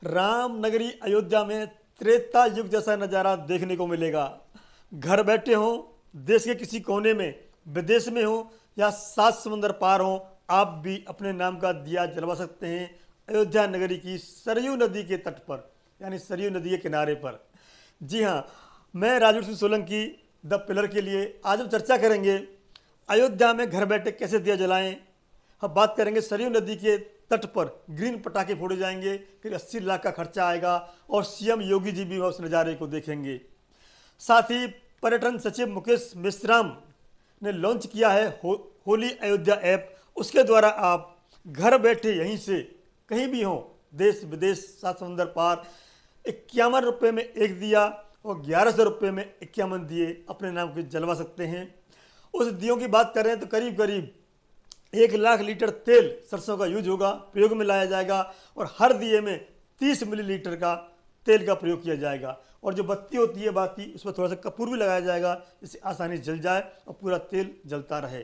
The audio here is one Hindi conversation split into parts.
राम नगरी अयोध्या में त्रेता युग जैसा नज़ारा देखने को मिलेगा। घर बैठे हो, देश के किसी कोने में, विदेश में हो या सात समुंदर पार हो, आप भी अपने नाम का दिया जलवा सकते हैं अयोध्या नगरी की सरयू नदी के तट पर, यानी सरयू नदी के किनारे पर। जी हाँ, मैं राजवीर सिंह सोलंकी द पिलर के लिए आज हम चर्चा करेंगे अयोध्या में घर बैठे कैसे दिया जलाएं। हम बात करेंगे सरयू नदी के तट पर ग्रीन पटाखे फोड़े जाएंगे, फिर 80 लाख का खर्चा आएगा और सीएम योगी जी भी उस नज़ारे को देखेंगे। साथ ही पर्यटन सचिव मुकेश मेश्राम ने लॉन्च किया है होली अयोध्या ऐप। उसके द्वारा आप घर बैठे यहीं से कहीं भी हों, देश विदेश सात समुंदर पार, 51 रुपये में एक दिया और 1100 रुपये में 51 दिए अपने नाम के जलवा सकते हैं। उस दियों की बात करें तो करीब करीब 1 लाख लीटर तेल सरसों का यूज होगा, प्रयोग में लाया जाएगा और हर दिए में 30 मिलीलीटर का तेल का प्रयोग किया जाएगा। और जो बत्ती होती है बाती, उसमें थोड़ा सा कपूर भी लगाया जाएगा जिससे आसानी से जल जाए और पूरा तेल जलता रहे।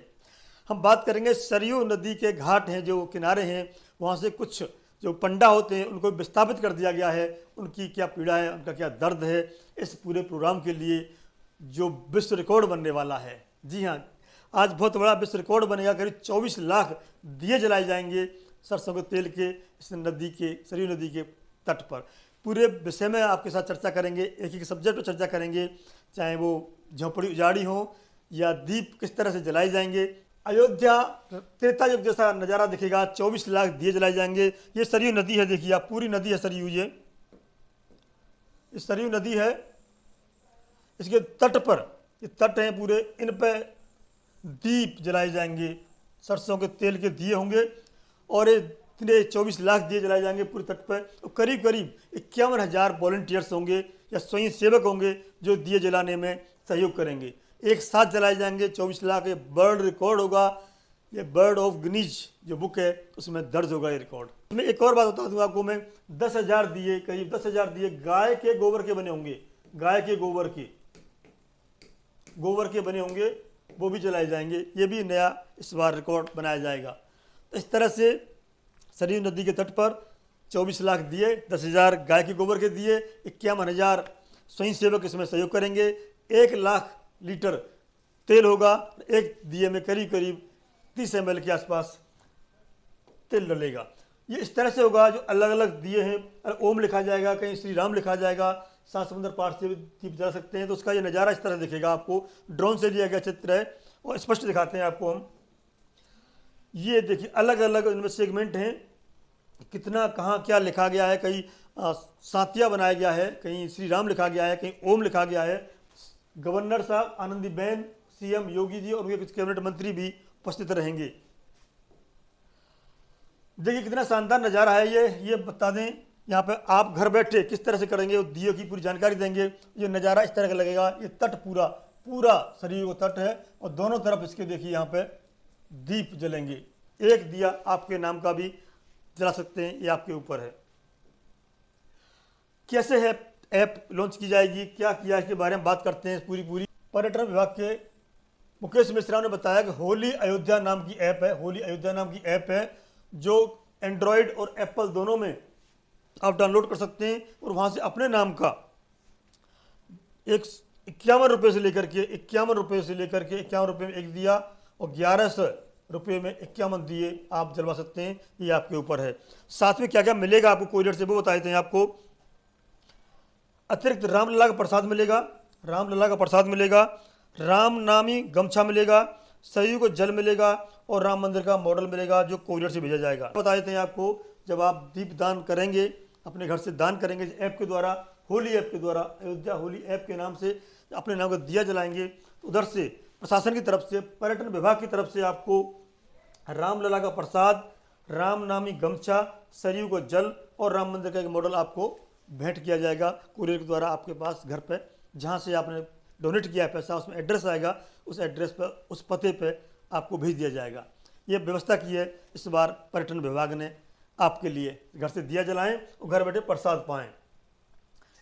हम बात करेंगे सरयू नदी के घाट हैं, जो किनारे हैं, वहाँ से कुछ जो पंडा होते हैं उनको विस्थापित कर दिया गया है। उनकी क्या पीड़ा है, उनका क्या दर्द है, इस पूरे प्रोग्राम के लिए जो विश्व रिकॉर्ड बनने वाला है। जी हाँ, आज बहुत बड़ा विश्व रिकॉर्ड बनेगा। करीब 24 लाख दिए जलाए जाएंगे सरसों के तेल के इस नदी के, सरयू नदी के तट पर। पूरे विषय में आपके साथ चर्चा करेंगे, एक एक सब्जेक्ट पर चर्चा करेंगे, चाहे वो झोपड़ी उजाड़ी हो या दीप किस तरह से जलाए जाएंगे। अयोध्या त्रेता युग जैसा नज़ारा दिखेगा, 24 लाख दिए जलाए जाएंगे। ये सरयू नदी है, देखिए आप, पूरी नदी है सरयू। ये सरयू नदी है, इसके तट पर, ये तट हैं पूरे, इन पे दीप जलाए जाएंगे, सरसों के तेल के दिए होंगे और इतने 24 लाख दिए जलाए जाएंगे पूरे तट पर। और करीब करीब 51,000 वॉलंटियर्स होंगे या स्वयं सेवक होंगे जो दिए जलाने में सहयोग करेंगे। एक साथ जलाए जाएंगे 24 लाख। ये वर्ल्ड रिकॉर्ड होगा, ये बर्ड ऑफ गिनीज जो बुक है उसमें दर्ज होगा ये रिकॉर्ड। इसमें एक और बात बता दूँ आपको मैं, 10,000 दिए, करीब 10,000 दिए गाय के गोबर के बने होंगे, गाय के गोबर के बने होंगे, वो भी जलाए जाएंगे। ये भी नया इस बार रिकॉर्ड बनाया जाएगा। तो इस तरह से सरयू नदी के तट पर 24 लाख दिए, 10,000 गाय के गोबर के दिए, 51,000 स्वयं सेवक इसमें सहयोग करेंगे, 1 लाख लीटर तेल होगा, एक दिए में करीब करीब 30 ml के आसपास तेल डलेगा। ये इस तरह से होगा, जो अलग अलग दिए हैं, ओम लिखा जाएगा, कहीं श्री राम लिखा जाएगा, सात समुद्र पार से भी दीप जला सकते हैं। तो उसका ये नज़ारा इस तरह दिखेगा आपको। ड्रोन से लिया गया चित्र है और स्पष्ट दिखाते हैं आपको हम। ये देखिए अलग अलग इनमें सेगमेंट हैं, कितना कहाँ क्या लिखा गया है, कहीं सातिया बनाया गया है, कहीं श्री राम लिखा गया है, कहीं ओम लिखा गया है। गवर्नर साहब आनंदीबेन, सीएम योगी जी और उनके कुछ कैबिनेट मंत्री भी उपस्थित रहेंगे। देखिए कितना शानदार नज़ारा है ये बता दें, यहाँ पे आप घर बैठे किस तरह से करेंगे, दियो की पूरी जानकारी देंगे। ये नज़ारा इस तरह का लगेगा। ये तट पूरा सरयू का तट है और दोनों तरफ इसके देखिए यहाँ पे दीप जलेंगे। एक दिया आपके नाम का भी जला सकते हैं, ये आपके ऊपर है। कैसे है ऐप लॉन्च की जाएगी, क्या किया, इसके बारे में बात करते हैं पूरी। पर्यटन विभाग के मुकेश मिश्रा ने बताया कि होली अयोध्या नाम की ऐप है, होली अयोध्या नाम की ऐप है जो एंड्रॉयड और एप्पल दोनों में आप डाउनलोड कर सकते हैं और वहाँ से अपने नाम का 51 रुपये से लेकर के 51 रुपये में एक दिया और 1100 रुपये में 51 दिए आप जलवा सकते हैं। ये आपके ऊपर है। साथ में क्या क्या मिलेगा आपको कोरियर से वो बताए थे आपको। अतिरिक्त रामलला का प्रसाद मिलेगा, राम नामी गमछा मिलेगा, सरयू को जल मिलेगा और राम मंदिर का मॉडल मिलेगा जो कोरियर से भेजा जाएगा। बताए थे आपको, जब आप दीप दान करेंगे, अपने घर से दान करेंगे ऐप के द्वारा, होली ऐप के द्वारा, अयोध्या होली ऐप के नाम से अपने नाम का दिया जलाएंगे, तो उधर से प्रशासन की तरफ से, पर्यटन विभाग की तरफ से आपको रामलला का प्रसाद, राम नामी गमछा, सरयू को जल और राम मंदिर का एक मॉडल आपको भेंट किया जाएगा कुरियर के द्वारा आपके पास घर पे। जहाँ से आपने डोनेट किया है पैसा, उसमें एड्रेस आएगा, उस एड्रेस पर, उस पते पे आपको भेज दिया जाएगा। ये व्यवस्था की है इस बार पर्यटन विभाग ने आपके लिए, घर से दिया जलाएं और घर बैठे प्रसाद पाएं।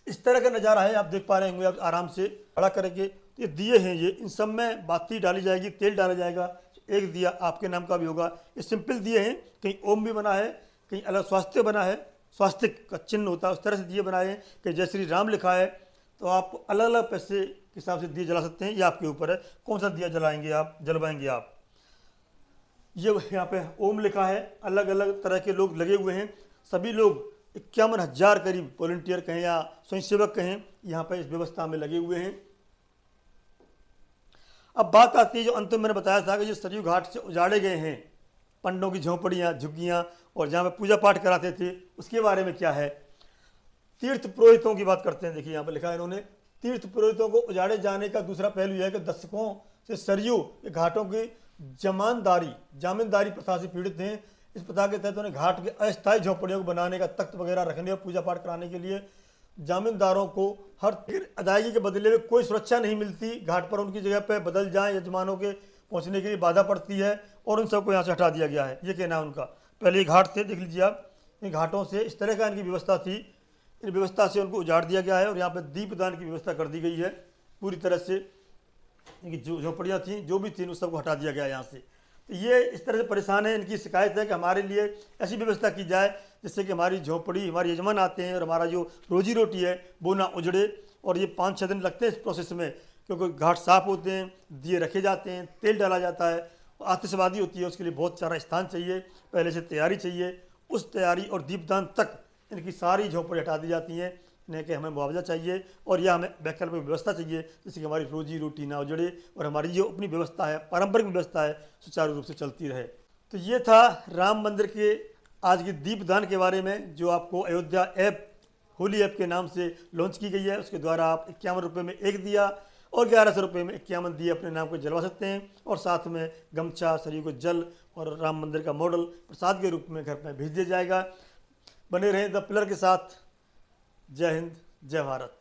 इस तरह का नज़ारा है, आप देख पा रहे होंगे, आप आराम से बड़ा करेंगे। ये दिए हैं, ये इन सब में बाती डाली जाएगी, तेल डाला जाएगा, एक दिया आपके नाम का भी होगा। ये सिंपल दिए हैं, कहीं ओम भी बना है, कहीं अलग स्वास्थ्य बना है, स्वास्तिक का चिन्ह होता है उस तरह से दिए बनाए हैं कि जय श्री राम लिखा है, तो आप अलग अलग पैसे के हिसाब से दिए जला सकते हैं। ये आपके ऊपर है कौन सा दिया जलाएंगे आप, जलवाएंगे आप। ये यहाँ पे ओम लिखा है, अलग अलग तरह के लोग लगे हुए हैं, सभी लोग 51,000 करीब वॉलंटियर कहें या स्वयंसेवक कहें यहाँ पे इस व्यवस्था में लगे हुए हैं। अब बात आती है जो अंत में मैंने बताया था कि जो सरयू घाट से उजाड़े गए हैं पंडों की झोंपड़ियाँ, झुग्गियाँ और जहाँ पे पूजा पाठ कराते थे, उसके बारे में क्या है। तीर्थ पुरोहितों की बात करते हैं। देखिए यहाँ पर लिखा है इन्होंने, तीर्थ पुरोहितों को उजाड़े जाने का दूसरा पहलू यह है कि दशकों से सरयू के घाटों की जामींदारी प्रथा से पीड़ित हैं। इस प्रथा के तहत उन्हें घाट के अस्थायी झोंपड़ियों को बनाने का, तख्त वगैरह रखने और पूजा पाठ कराने के लिए जामींदारों को हर अदायगी के बदले में कोई सुरक्षा नहीं मिलती। घाट पर उनकी जगह पर बदल जाएं यजमानों के पहुंचने के लिए बाधा पड़ती है और उन सबको यहाँ से हटा दिया गया है, ये कहना है उनका। पहले ये घाट थे, देख लीजिए आप, इन घाटों से इस तरह का इनकी व्यवस्था थी, इन व्यवस्था से उनको उजाड़ दिया गया है और यहाँ पर दीपदान की व्यवस्था कर दी गई है पूरी तरह से। इनकी जो झोपड़ियाँ थीं जो भी थीं उस सबको हटा दिया गया यहाँ से। तो ये इस तरह से परेशान है, इनकी शिकायत है कि हमारे लिए ऐसी व्यवस्था की जाए जिससे कि हमारी झोपड़ी, हमारे यजमान आते हैं और हमारा जो रोजी रोटी है वो ना उजड़े। और ये 5-6 दिन लगते हैं इस प्रोसेस में, क्योंकि घाट साफ होते हैं, दिए रखे जाते हैं, तेल डाला जाता है, आतिशबाजी होती है, उसके लिए बहुत सारा स्थान चाहिए, पहले से तैयारी चाहिए। उस तैयारी और दीपदान तक इनकी सारी झोपड़ी हटा दी जाती हैं। इन्हें कि हमें मुआवजा चाहिए और यह हमें वैकल्पिक व्यवस्था चाहिए जिससे कि हमारी रोजी रोटी ना उजड़े और हमारी जो अपनी व्यवस्था है, पारंपरिक व्यवस्था है, सुचारू रूप से चलती रहे। तो ये था राम मंदिर के आज की दीपदान के बारे में, जो आपको अयोध्या ऐप, होली ऐप के नाम से लॉन्च की गई है। उसके द्वारा आप 51 रुपये में एक दिया और 1100 रुपये में 51 दिए अपने नाम को जलवा सकते हैं और साथ में गमछा, सरयू को जल और राम मंदिर का मॉडल प्रसाद के रूप में घर पर भेज दिया जाएगा। बने रहें द पिलर के साथ। जय हिंद, जय भारत।